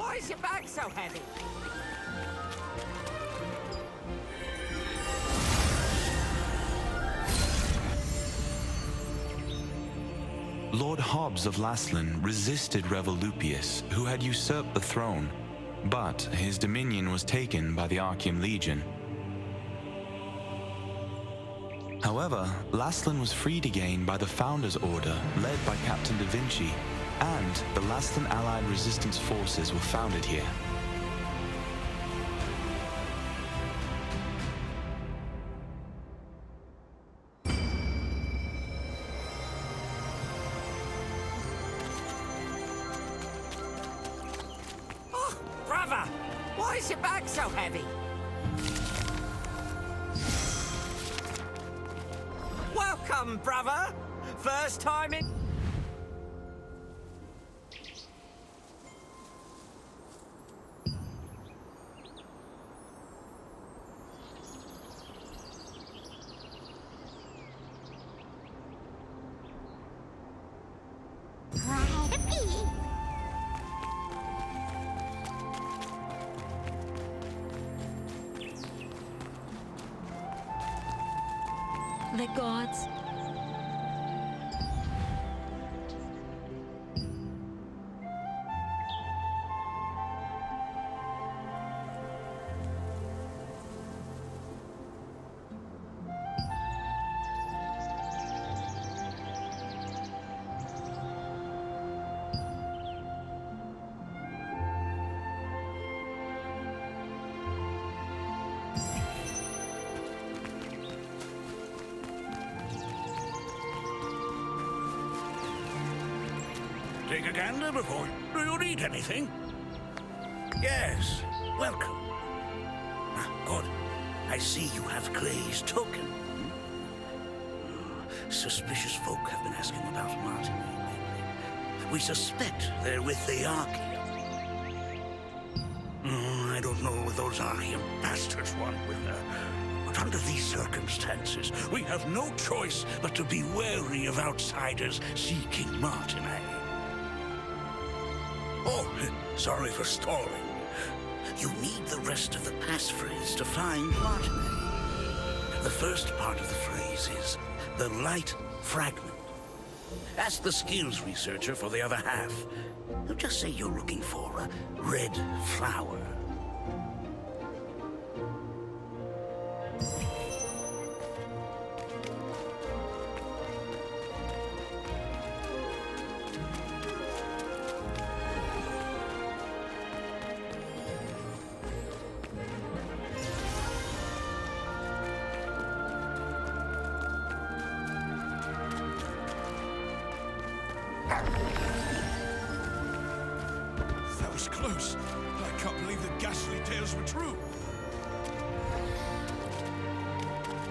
Why is your bag so heavy? Lord Hobbs of Laslan resisted Revolupius, who had usurped the throne, but his dominion was taken by the Archean Legion. However, Laslan was freed again by the Founders Order, led by Captain Da Vinci, and the Laslan Allied Resistance Forces were founded here. Oh, brother! Why is your bag so heavy? Welcome, brother! First time in... The gods. Take a gander before. Do you need anything? Yes. Welcome. Ah, good. I see you have Gray's token. Suspicious folk have been asking about Martinaise lately. We suspect they're with the Archean. I don't know what those Archean bastards want with her. But under these circumstances, we have no choice but to be wary of outsiders seeking Martinaise. Oh, sorry for stalling. You need the rest of the passphrase to find Martinaise. The first part of the phrase is the light fragment. Ask the skills researcher for the other half. Just say you're looking for a red flower. That was close. I can't believe the ghastly tales were true.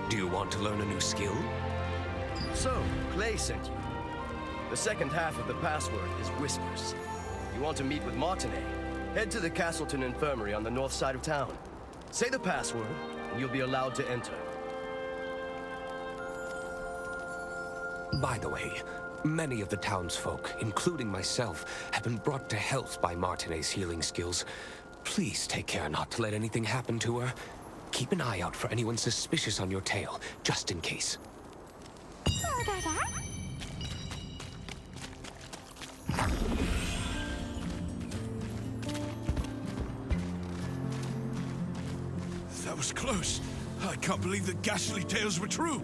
Do you want to learn a new skill? So, Clay sent you. The second half of the password is Whispers. You want to meet with Martinaise? Head to the Castleton Infirmary on the north side of town. Say the password, and you'll be allowed to enter. By the way, many of the townsfolk, including myself, have been brought to health by Martinaise's healing skills. Please take care not to let anything happen to her. Keep an eye out for anyone suspicious on your tail, just in case. That was close. I can't believe the ghastly tales were true.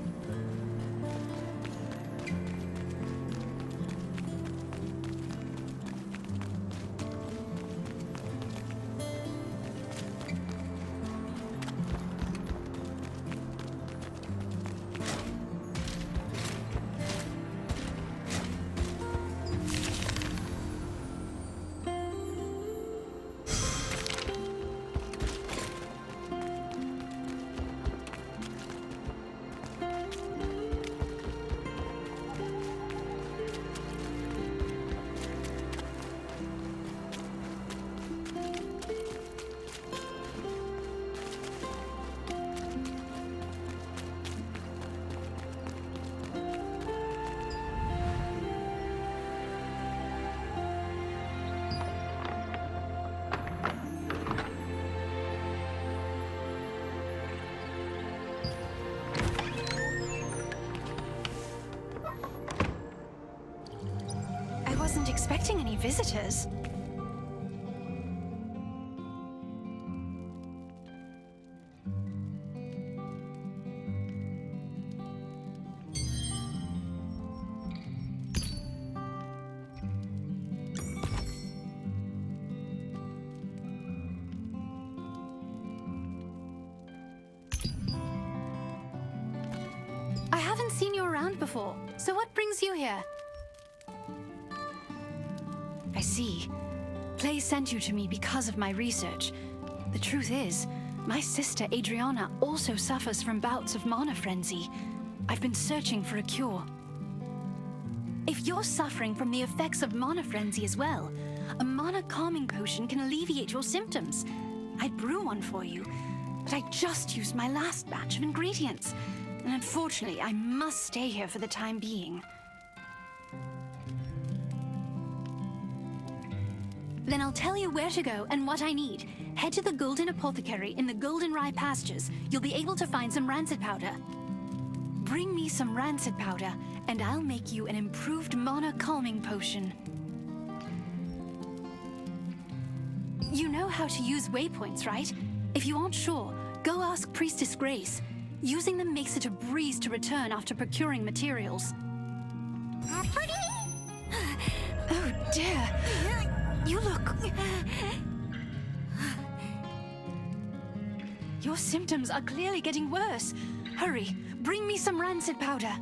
expecting any visitors. I haven't seen you around before, so what brings you here? I see. Clay sent you to me because of my research. The truth is, my sister Adriana also suffers from bouts of mana frenzy. I've been searching for a cure. If you're suffering from the effects of mana frenzy as well, a mana calming potion can alleviate your symptoms. I'd brew one for you, but I just used my last batch of ingredients. And unfortunately, I must stay here for the time being. Then I'll tell you where to go and what I need. Head to the Golden Apothecary in the Golden Rye pastures. You'll be able to find some rancid powder. Bring me some rancid powder, and I'll make you an improved mana calming potion. You know how to use waypoints, right? If you aren't sure, go ask Priestess Grace. Using them makes it a breeze to return after procuring materials. Oh dear. You look... Your symptoms are clearly getting worse. Hurry, bring me some rancid powder.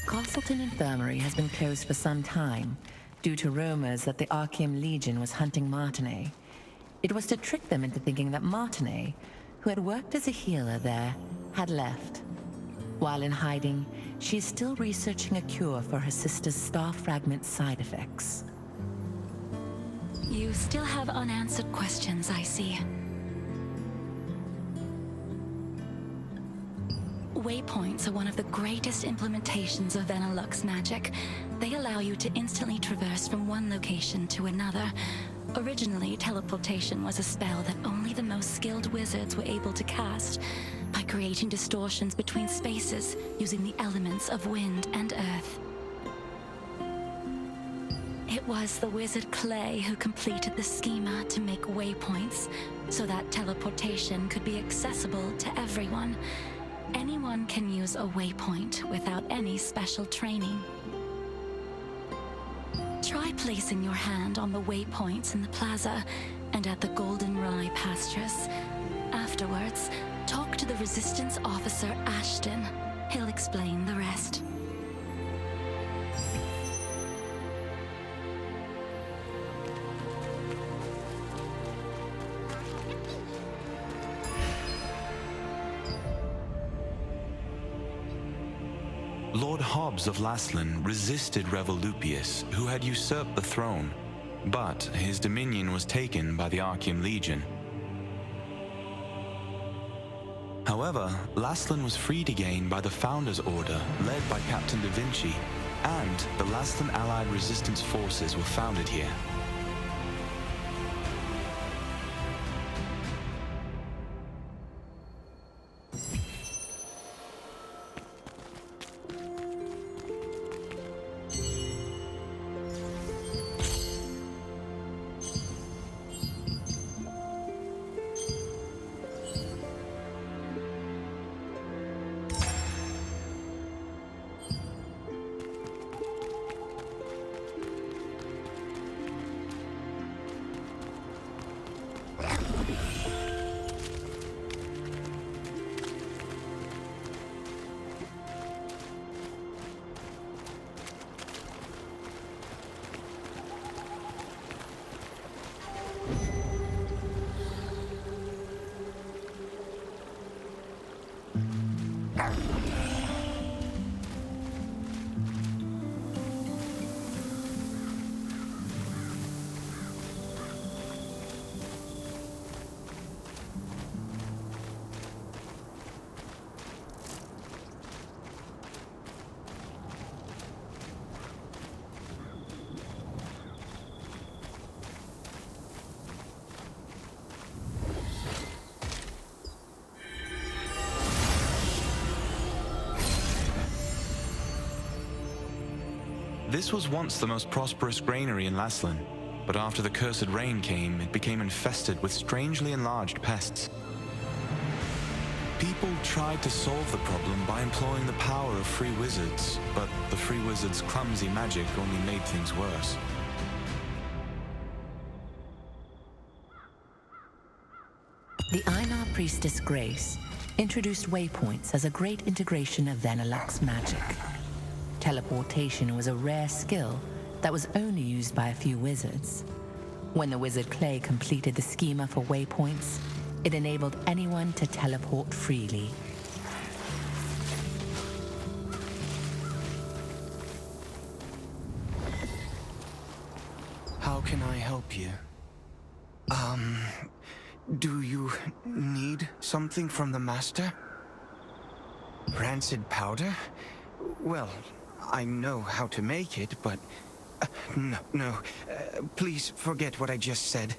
Castleton Infirmary has been closed for some time, due to rumors that the Archeum Legion was hunting Martinet. It was to trick them into thinking that Martinet, who had worked as a healer there, had left. While in hiding, she is still researching a cure for her sister's star fragment side effects. You still have unanswered questions, I see. Waypoints are one of the greatest implementations of Venilux magic. They allow you to instantly traverse from one location to another. Originally, teleportation was a spell that only the most skilled wizards were able to cast, by creating distortions between spaces using the elements of wind and earth. It was the wizard Clay who completed the schema to make waypoints, so that teleportation could be accessible to everyone. Anyone can use a waypoint without any special training. Try placing your hand on the waypoints in the plaza and at the Golden Rye pastures. Afterwards, talk to the Resistance officer Ashton. He'll explain the rest. Lord Hobbs of Laslan resisted Revolupius, who had usurped the throne, but his dominion was taken by the Archeum Legion. However, Laslan was freed again by the Founders Order, led by Captain Da Vinci, and the Laslan Allied Resistance forces were founded here. This was once the most prosperous granary in Laslan, but after the cursed rain came, it became infested with strangely enlarged pests. People tried to solve the problem by employing the power of free wizards, but the free wizards' clumsy magic only made things worse. The Einar priestess Grace introduced waypoints as a great integration of Vanellope's magic. Teleportation was a rare skill that was only used by a few wizards. When the wizard Clay completed the schema for waypoints, it enabled anyone to teleport freely. How can I help you? Do you need something from the Master? Rancid powder? Well, I know how to make it, but... No. Please forget what I just said.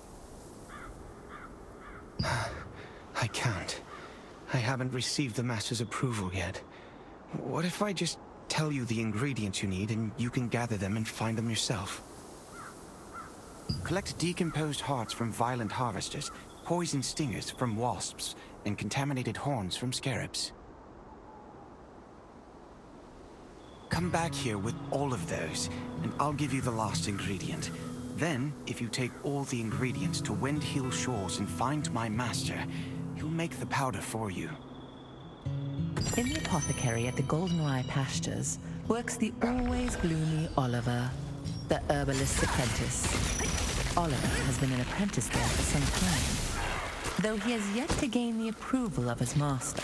I can't. I haven't received the Master's approval yet. What if I just tell you the ingredients you need and you can gather them and find them yourself? Collect decomposed hearts from violent harvesters, poison stingers from wasps, and contaminated horns from scarabs. Come back here with all of those, and I'll give you the last ingredient. Then, if you take all the ingredients to Windhill Shores and find my master, he'll make the powder for you. In the apothecary at the Goldenrye Pastures works the always gloomy Oliver, the herbalist's apprentice. Oliver has been an apprentice there for some time, though he has yet to gain the approval of his master.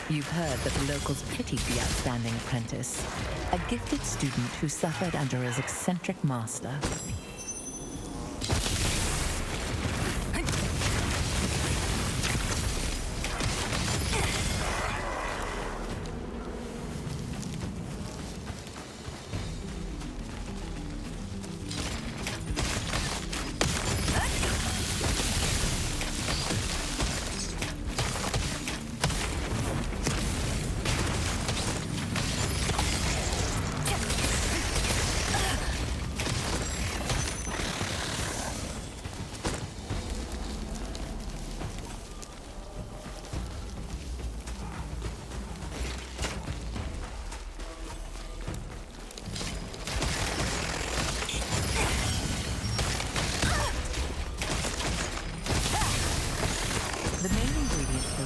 You've heard that the locals pitied the outstanding apprentice, a gifted student who suffered under his eccentric master.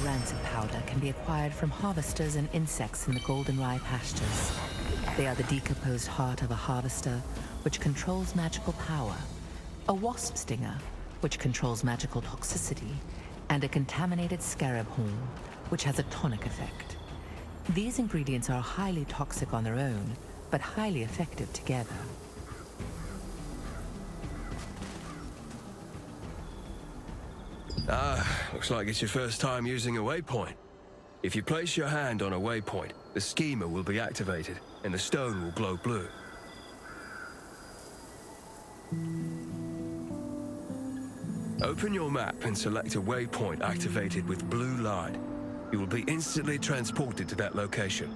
Rancid powder can be acquired from harvesters and insects in the Goldenrye Pastures. They are the decomposed heart of a harvester, which controls magical power, a wasp stinger, which controls magical toxicity, and a contaminated scarab horn, which has a tonic effect. These ingredients are highly toxic on their own, but highly effective together. Looks like it's your first time using a waypoint. If you place your hand on a waypoint, the schema will be activated, and the stone will glow blue. Open your map and select a waypoint activated with blue light. You will be instantly transported to that location.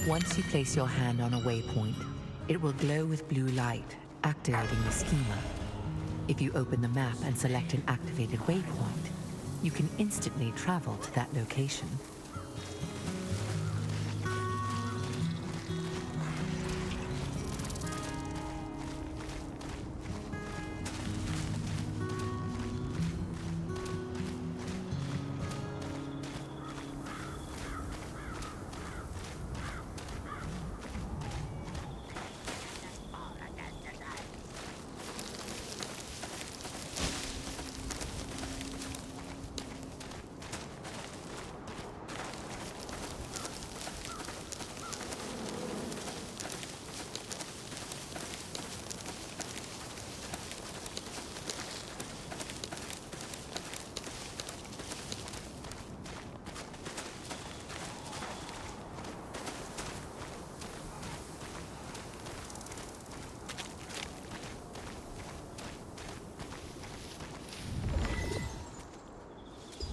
Once you place your hand on a waypoint, it will glow with blue light, activating the schema. If you open the map and select an activated waypoint, you can instantly travel to that location.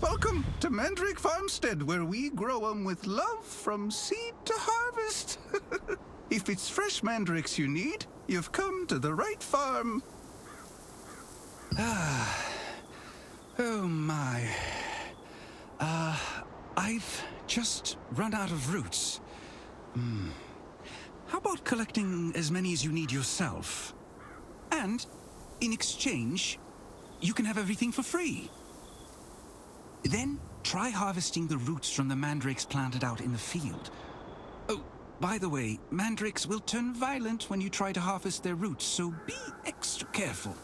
Welcome to Mandrake Farmstead, where we grow 'em with love from seed to harvest. If it's fresh mandrakes you need, you've come to the right farm. Oh my. I've just run out of roots. How about collecting as many as you need yourself? And, in exchange, you can have everything for free. Then, try harvesting the roots from the mandrakes planted out in the field. Oh, by the way, mandrakes will turn violent when you try to harvest their roots, so be extra careful.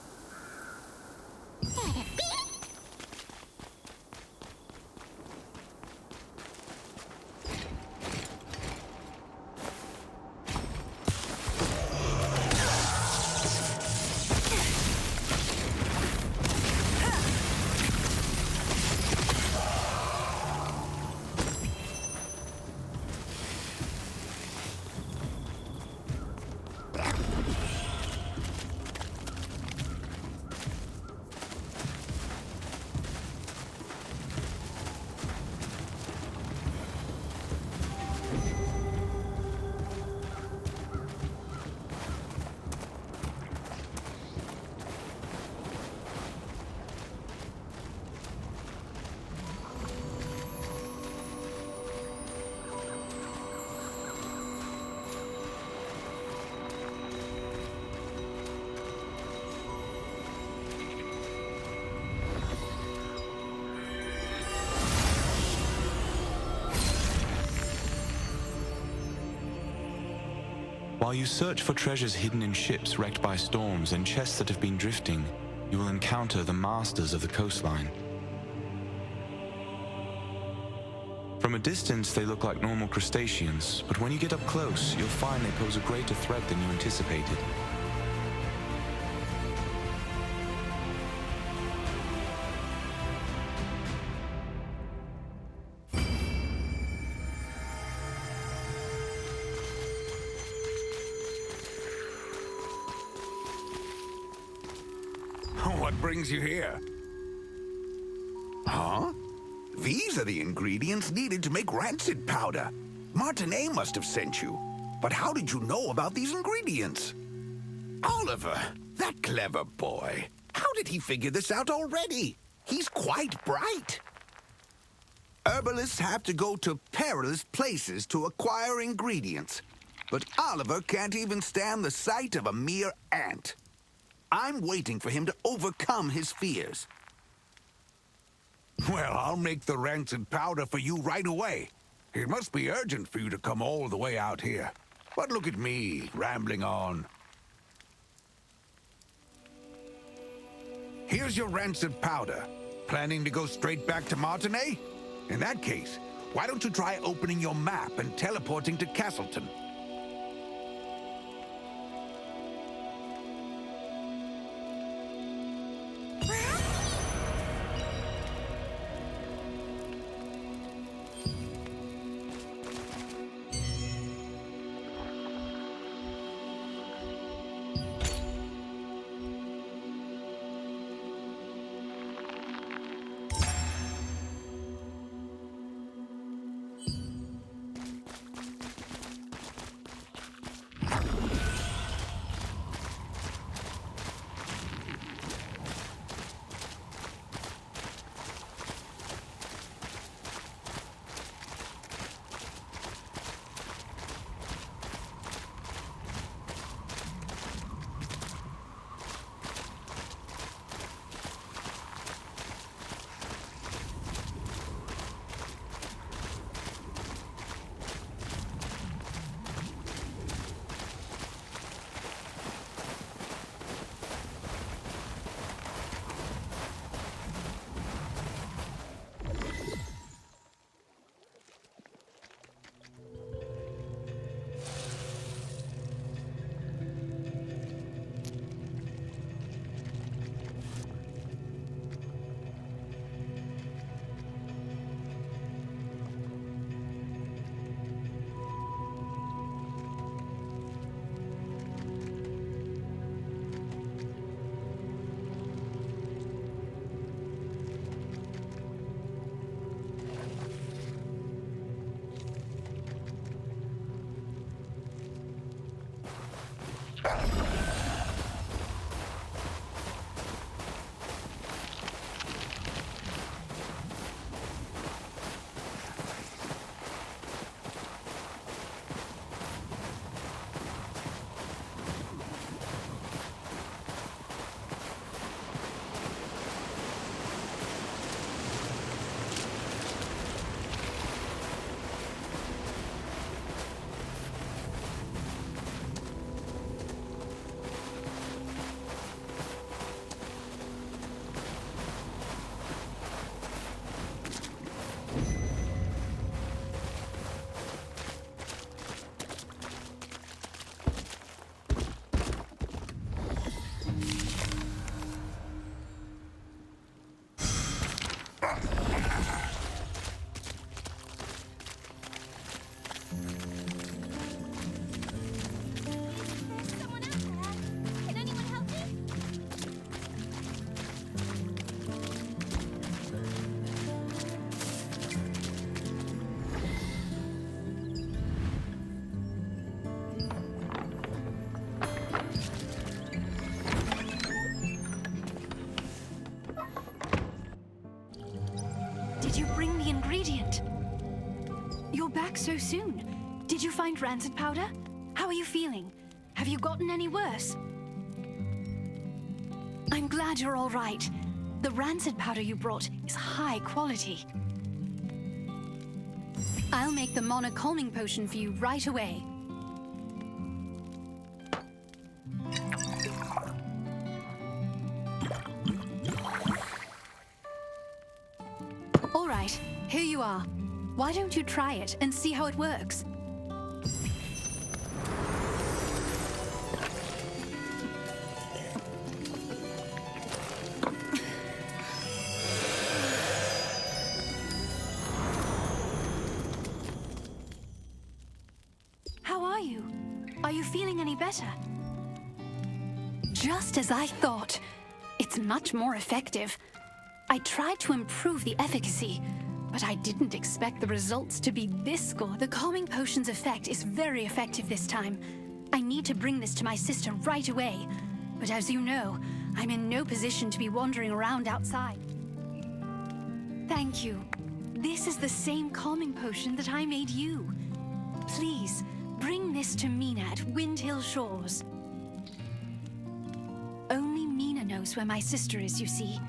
While you search for treasures hidden in ships wrecked by storms and chests that have been drifting, you will encounter the masters of the coastline. From a distance, they look like normal crustaceans, but when you get up close, you'll find they pose a greater threat than you anticipated. What brings you here? Huh? These are the ingredients needed to make rancid powder. Martinet must have sent you. But how did you know about these ingredients? Oliver, that clever boy. How did he figure this out already? He's quite bright. Herbalists have to go to perilous places to acquire ingredients. But Oliver can't even stand the sight of a mere ant. I'm waiting for him to overcome his fears. Well, I'll make the rancid powder for you right away. It must be urgent for you to come all the way out here. But look at me, rambling on. Here's your rancid powder. Planning to go straight back to Martinet? In that case, why don't you try opening your map and teleporting to Castleton? Did you bring the ingredient? You're back so soon. Did you find rancid powder? How are you feeling? Have you gotten any worse? I'm glad you're all right. The rancid powder you brought is high quality. I'll make the Mana calming potion for you right away. All right, here you are. Why don't you try it and see how it works? How are you? Are you feeling any better? Just as I thought. It's much more effective. I tried to improve the efficacy, but I didn't expect the results to be this good. The calming potion's effect is very effective this time. I need to bring this to my sister right away. But as you know, I'm in no position to be wandering around outside. Thank you. This is the same calming potion that I made you. Please, bring this to Mina at Windhill Shores. Only Mina knows where my sister is, you see.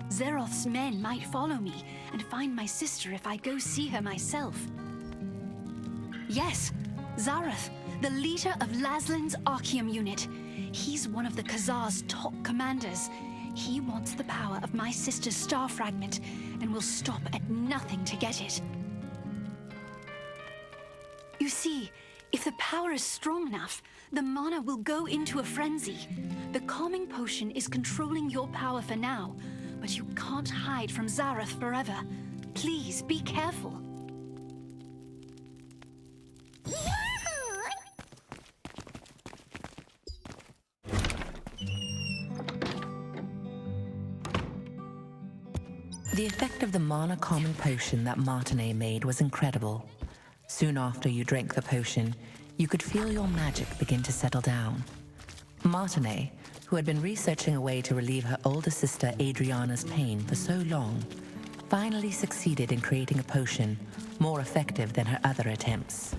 Zeroth's men might follow me and find my sister if I go see her myself. Yes, Zarath, the leader of Laslin's Archeum unit. He's one of the Khazar's top commanders. He wants the power of my sister's star fragment and will stop at nothing to get it. You see, if the power is strong enough, the mana will go into a frenzy. The calming potion is controlling your power for now, but you can't hide from Zarath forever. Please, be careful. The effect of the mana calming potion that Martinet made was incredible. Soon after you drank the potion, you could feel your magic begin to settle down. Martinet, who had been researching a way to relieve her older sister Adriana's pain for so long, finally succeeded in creating a potion more effective than her other attempts.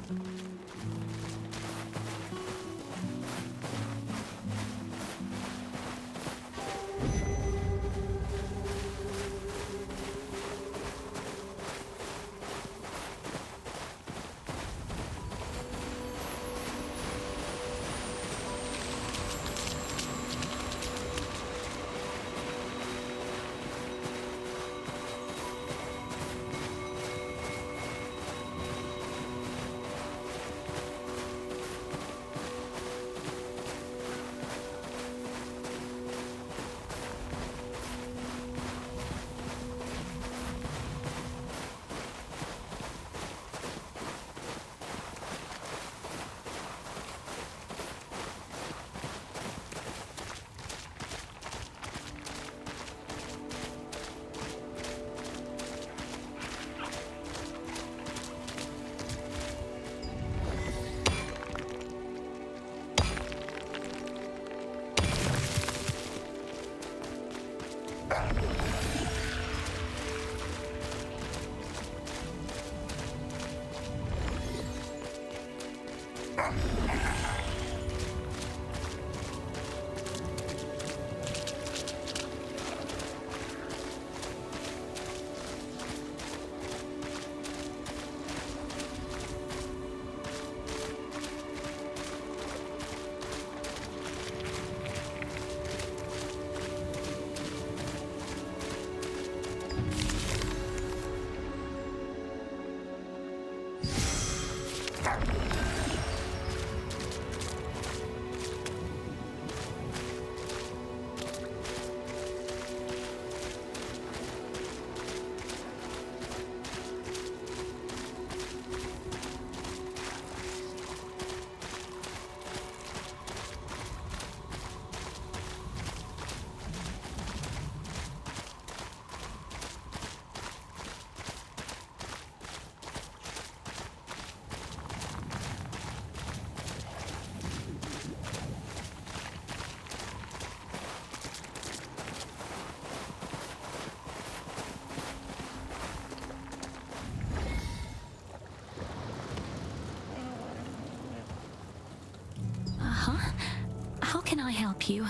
help you.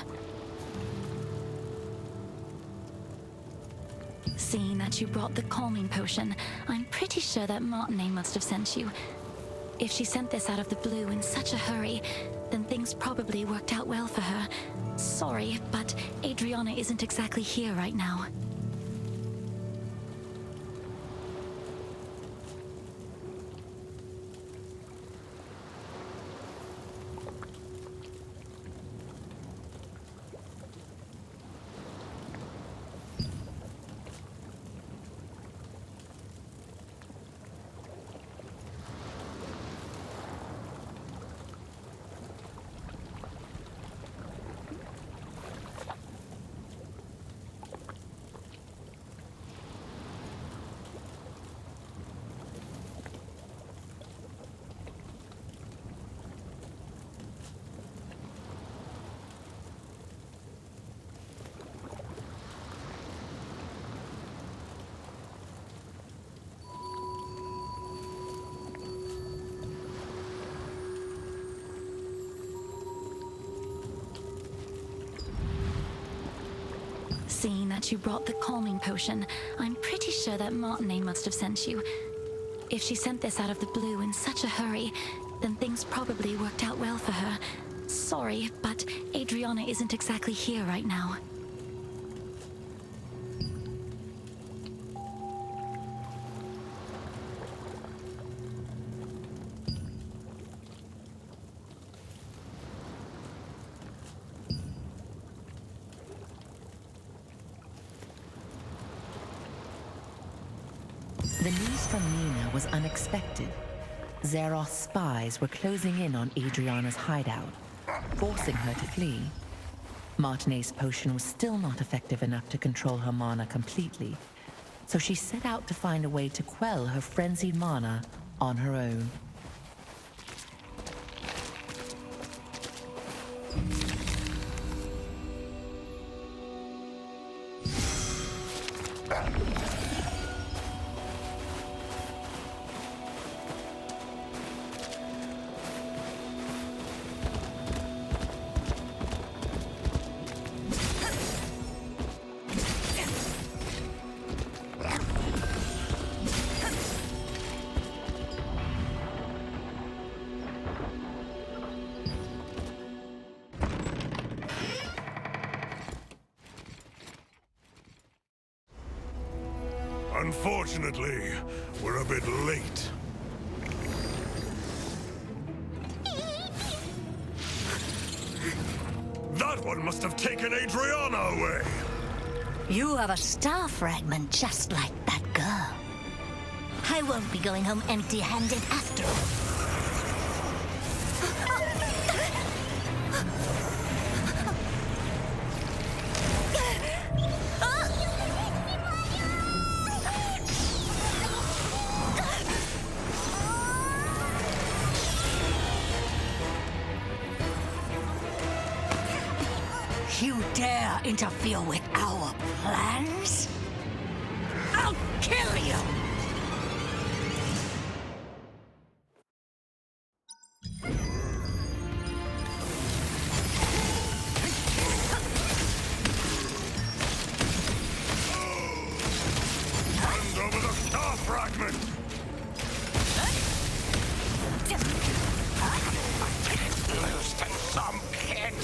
Seeing that you brought the calming potion, I'm pretty sure that Martinet must have sent you. If she sent this out of the blue in such a hurry, then things probably worked out well for her. Sorry, but Adriana isn't exactly here right now. Seeing that you brought the calming potion, I'm pretty sure that Martinet must have sent you. If she sent this out of the blue in such a hurry, then things probably worked out well for her. Sorry, but Adriana isn't exactly here right now. The news from Nina was unexpected. Zeroth's spies were closing in on Adriana's hideout, forcing her to flee. Martinet's potion was still not effective enough to control her mana completely, so she set out to find a way to quell her frenzied mana on her own. Unfortunately, we're a bit late. That one must have taken Adriana away! You have a star fragment just like that girl. I won't be going home empty-handed after all. You dare interfere with our plans? I'll kill you! Hand over the star fragment! Lose to some kid!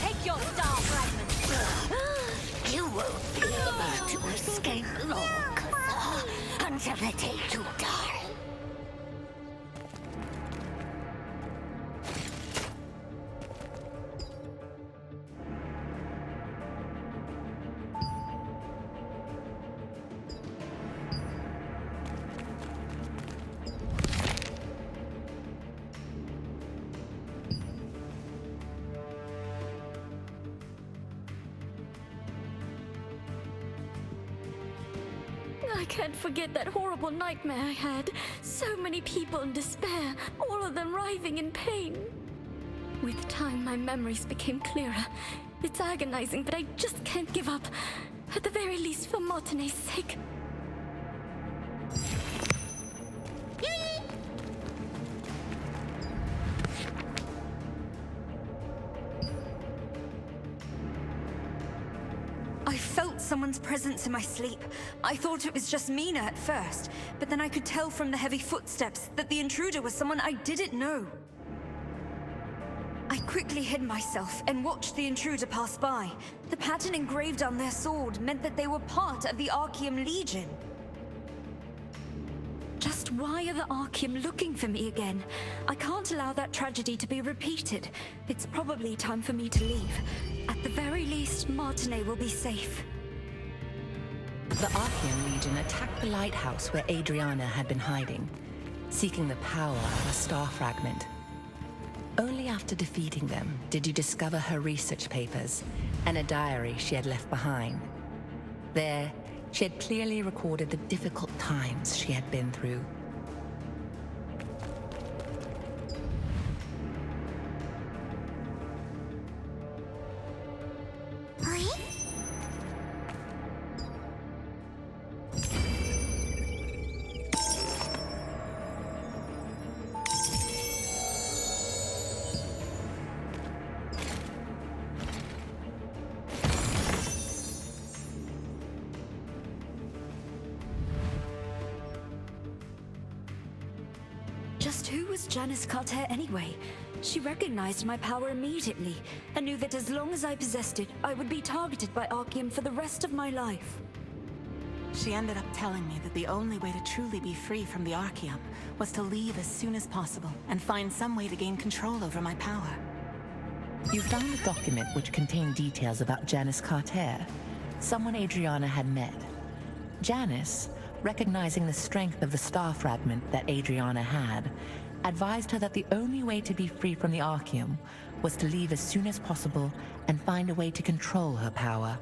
Take your star fragment! You won't be able to escape long, until the day you die. I can't forget that horrible nightmare I had. So many people in despair, all of them writhing in pain. With time, my memories became clearer. It's agonizing, but I just can't give up. At the very least, for Martinet's sake. someone's presence in my sleep. I thought it was just Mina at first, but then I could tell from the heavy footsteps that the intruder was someone I didn't know. I quickly hid myself and watched the intruder pass by. The pattern engraved on their sword meant that they were part of the Archeum Legion. Just why are the Archeum looking for me again? I can't allow that tragedy to be repeated. It's probably time for me to leave. At the very least, Martinet will be safe. The Archeum Legion attacked the lighthouse where Adriana had been hiding, seeking the power of a star fragment. Only after defeating them did you discover her research papers and a diary she had left behind. There, she had clearly recorded the difficult times she had been through. Just who was Janice Carter anyway? She recognized my power immediately, and knew that as long as I possessed it, I would be targeted by Archeum for the rest of my life. She ended up telling me that the only way to truly be free from the Archeum was to leave as soon as possible and find some way to gain control over my power. You found a document which contained details about Janice Carter, someone Adriana had met. Janice, recognizing the strength of the star fragment that Adriana had, advised her that the only way to be free from the Archeum was to leave as soon as possible and find a way to control her power.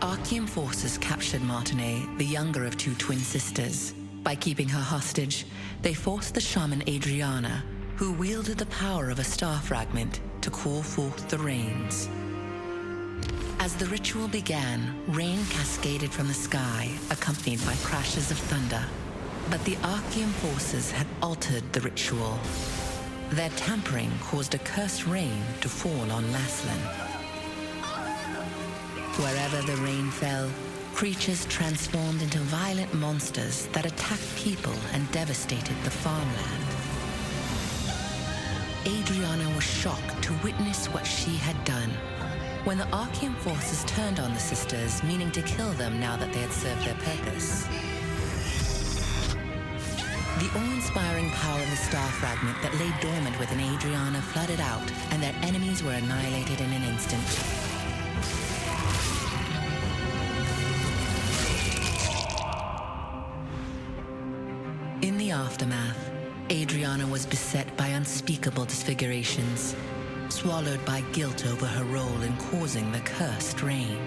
Archeum forces captured Martine, the younger of two twin sisters. By keeping her hostage, they forced the shaman Adriana, who wielded the power of a star fragment, to call forth the rains. As the ritual began, rain cascaded from the sky, accompanied by crashes of thunder. But the Archeum forces had altered the ritual. Their tampering caused a cursed rain to fall on Laslan. Wherever the rain fell, creatures transformed into violent monsters that attacked people and devastated the farmland. Adriana was shocked to witness what she had done. When the Archeum forces turned on the sisters, meaning to kill them now that they had served their purpose. The awe-inspiring power of the star fragment that lay dormant within Adriana flooded out, and their enemies were annihilated in an instant. In the aftermath, Adriana was beset by unspeakable disfigurations, swallowed by guilt over her role in causing the cursed rain.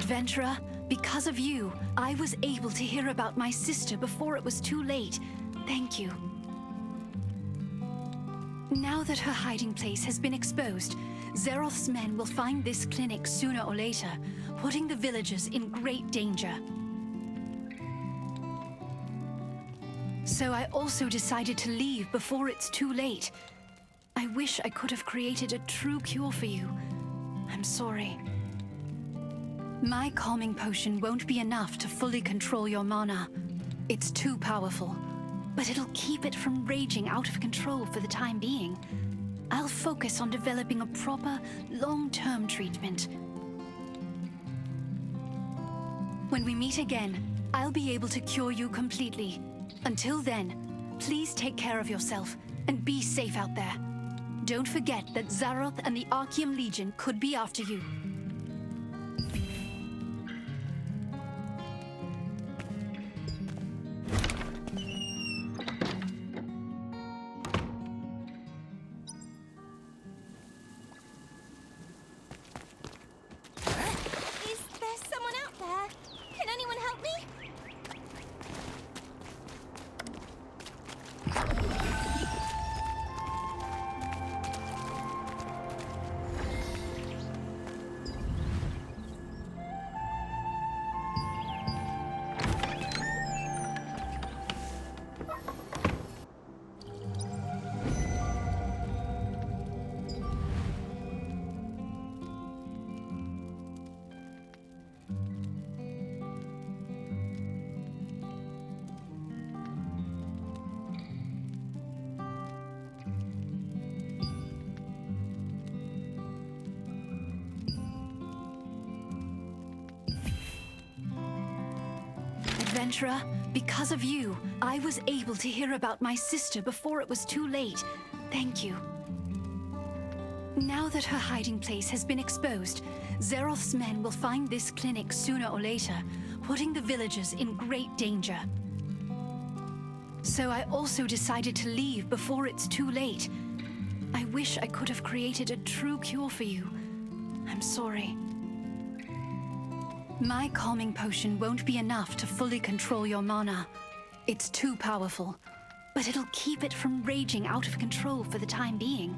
Adventurer, because of you, I was able to hear about my sister before it was too late. Thank you. Now that her hiding place has been exposed, Zeroth's men will find this clinic sooner or later, putting the villagers in great danger. So I also decided to leave before it's too late. I wish I could have created a true cure for you. I'm sorry. My calming potion won't be enough to fully control your mana. It's too powerful, but it'll keep it from raging out of control for the time being. I'll focus on developing a proper, long-term treatment. When we meet again, I'll be able to cure you completely. Until then, please take care of yourself and be safe out there. Don't forget that Zaroth and the Archeum Legion could be after you. Is there someone out there? Can anyone help me? Adventurer, because of you, I was able to hear about my sister before it was too late. Thank you. Now that her hiding place has been exposed, Zeroth's men will find this clinic sooner or later, putting the villagers in great danger. So I also decided to leave before it's too late. I wish I could have created a true cure for you. I'm sorry. My calming potion won't be enough to fully control your mana. It's too powerful, but it'll keep it from raging out of control for the time being.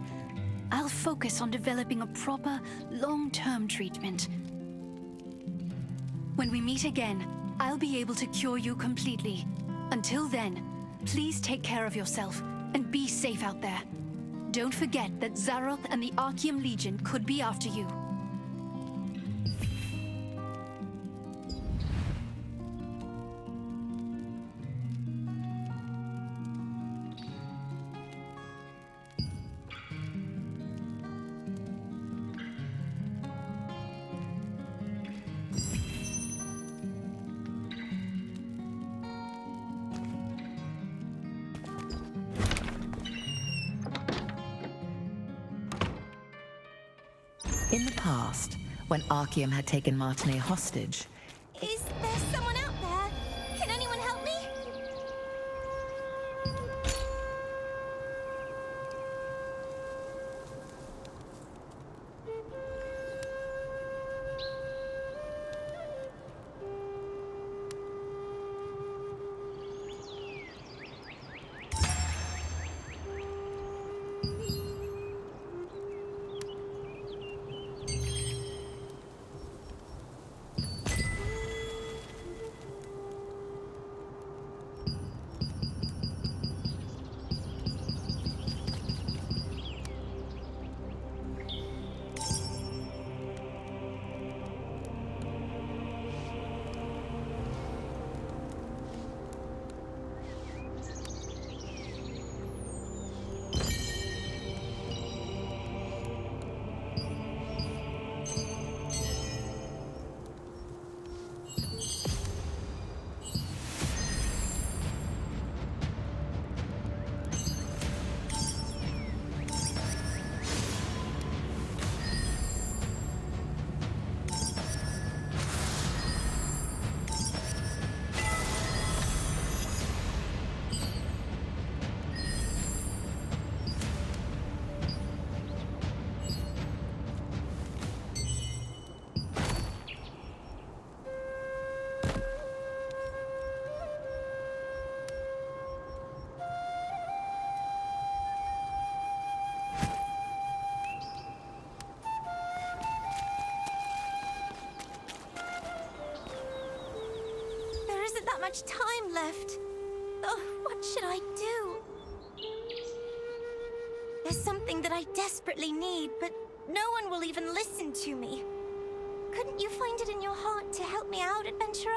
I'll focus on developing a proper, long-term treatment. When we meet again, I'll be able to cure you completely. Until then, please take care of yourself and be safe out there. Don't forget that Zaroth and the Archeum Legion could be after you. In the past, when Archeum had taken Martinet hostage, Is there someone out there? Can anyone help me? much time left. Oh, what should I do? There's something that I desperately need, but no one will even listen to me. Couldn't you find it in your heart to help me out, adventurer?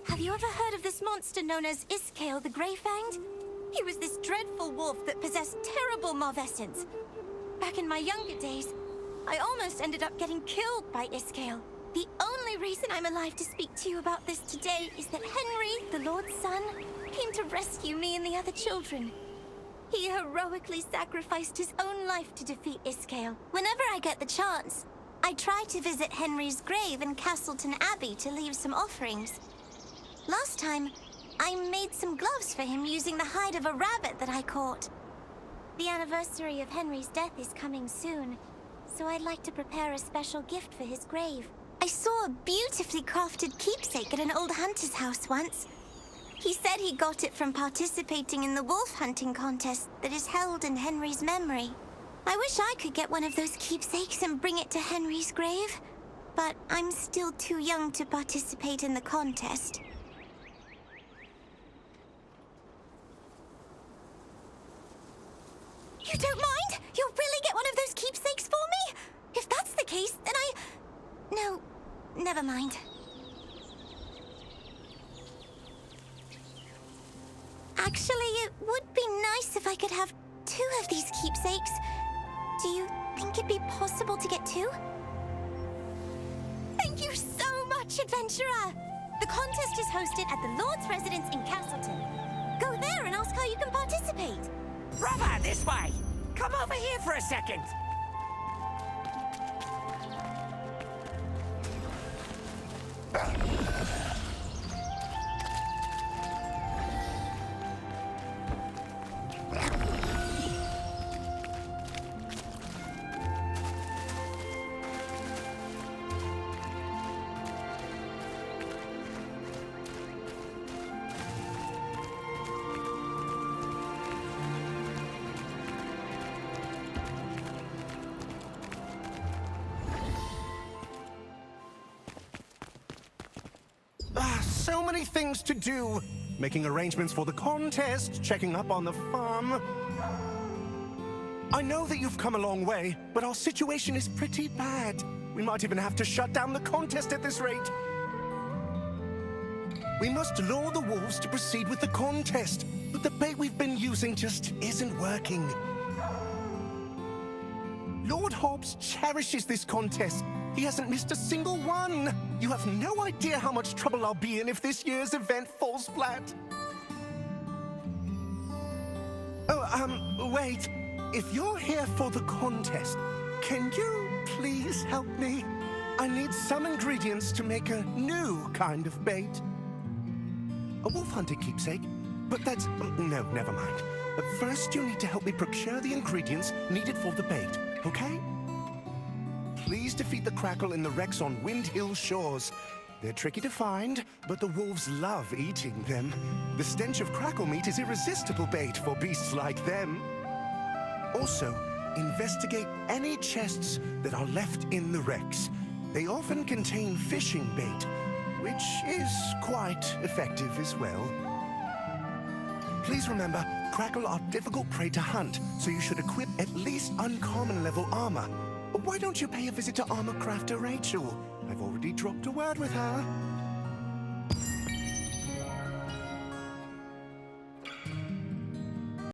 Have you ever heard of this monster known as Iskale the Greyfanged? He was this dreadful wolf that possessed terrible malvescence. Back in my younger days, I almost ended up getting killed by Iskale. The only reason I'm alive to speak to you about this today is that Henry, the Lord's son, came to rescue me and the other children. He heroically sacrificed his own life to defeat Iskale. Whenever I get the chance, I try to visit Henry's grave in Castleton Abbey to leave some offerings. Last time, I made some gloves for him using the hide of a rabbit that I caught. The anniversary of Henry's death is coming soon, so I'd like to prepare a special gift for his grave. I saw a beautifully crafted keepsake at an old hunter's house once. He said he got it from participating in the wolf hunting contest that is held in Henry's memory. I wish I could get one of those keepsakes and bring it to Henry's grave, but I'm still too young to participate in the contest. You don't mind? You'll really get one of those keepsakes for me? If that's the case, then No, never mind. Actually, it would be nice if I could have 2 of these keepsakes. Do you think it'd be possible to get 2? Thank you so much, adventurer! The contest is hosted at the Lord's residence in Castleton. Go there and ask how you can participate. Brother, this way! Come over here for a second! So many things to do. Making arrangements for the contest, checking up on the farm. I know that you've come a long way, but our situation is pretty bad. We might even have to shut down the contest at this rate. We must lure the wolves to proceed with the contest, but the bait we've been using just isn't working. Lord Hobbs cherishes this contest. He hasn't missed a single one. You have no idea how much trouble I'll be in if this year's event falls flat. Oh, wait. If you're here for the contest, can you please help me? I need some ingredients to make a new kind of bait. A wolf hunter keepsake? But that's... no, never mind. But first you need to help me procure the ingredients needed for the bait, okay? Please defeat the Crackle in the wrecks on Wind Hill shores. They're tricky to find, but the wolves love eating them. The stench of Crackle meat is irresistible bait for beasts like them. Also, investigate any chests that are left in the wrecks. They often contain fishing bait, which is quite effective as well. Please remember, Crackle are difficult prey to hunt, so you should equip at least uncommon level armor. Why don't you pay a visit to armor crafter Rachel? I've already dropped a word with her.